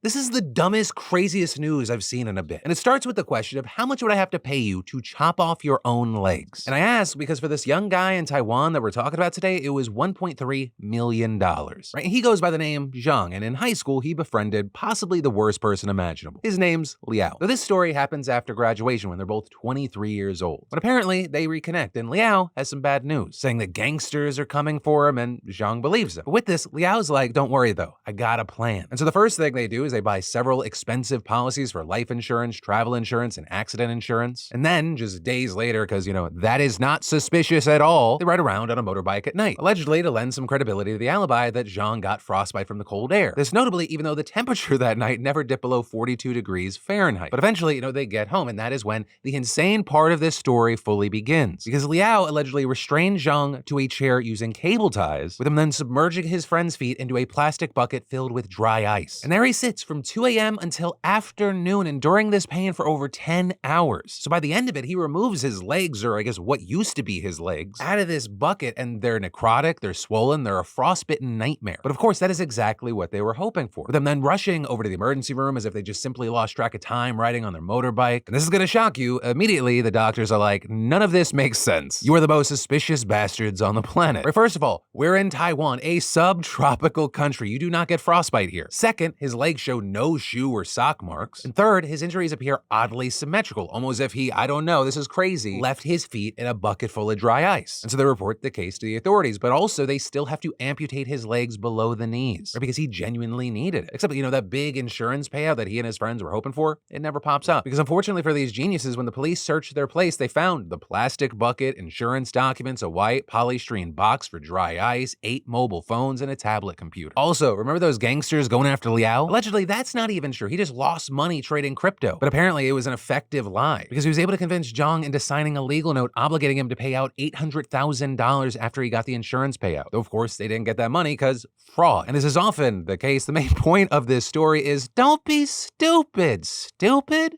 This is the dumbest, craziest news I've seen in a bit. And it starts with the question of how much would I have to pay you to chop off your own legs? And I ask because for this young guy in Taiwan that we're talking about today, it was $1.3 million. Right? He goes by the name Zhang, and in high school, he befriended possibly the worst person imaginable. His name's Liao. Now, this story happens after graduation when they're both 23 years old. But apparently, they reconnect, and Liao has some bad news, saying that gangsters are coming for him, and Zhang believes him. But with this, Liao's like, don't worry though, I got a plan. And so the first thing they do is they buy several expensive policies for life insurance, travel insurance, and accident insurance. And then, just days later, because, that is not suspicious at all, they ride around on a motorbike at night, allegedly to lend some credibility to the alibi that Zhang got frostbite from the cold air. This notably, even though the temperature that night never dipped below 42 degrees Fahrenheit. But eventually, they get home, and that is when the insane part of this story fully begins. Because Liao allegedly restrained Zhang to a chair using cable ties, with him then submerging his friend's feet into a plastic bucket filled with dry ice. And there he sits from 2 a.m. until afternoon, enduring this pain for over 10 hours. So by the end of it, he removes his legs, or I guess what used to be his legs, out of this bucket, and they're necrotic, they're swollen, they're a frostbitten nightmare. But of course, that is exactly what they were hoping for, with them then rushing over to the emergency room as if they just simply lost track of time riding on their motorbike. And this is gonna shock you. Immediately, the doctors are like, none of this makes sense. You are the most suspicious bastards on the planet. Right, first of all, we're in Taiwan, a subtropical country. You do not get frostbite here. Second, his legs show no shoe or sock marks. And third, his injuries appear oddly symmetrical, almost as if he, I don't know, this is crazy, left his feet in a bucket full of dry ice. And so they report the case to the authorities, but also they still have to amputate his legs below the knees, right? Because he genuinely needed it. Except, that big insurance payout that he and his friends were hoping for, it never pops up. Because unfortunately for these geniuses, when the police searched their place, they found the plastic bucket, insurance documents, a white polystyrene box for dry ice, 8 mobile phones, and a tablet computer. Also, remember those gangsters going after Liao? Allegedly, that's not even true. He just lost money trading crypto. But apparently it was an effective lie, because he was able to convince Zhang into signing a legal note obligating him to pay out $800,000 after he got the insurance payout. Though of course they didn't get that money because fraud. And as is often the case, the main point of this story is don't be stupid. Stupid?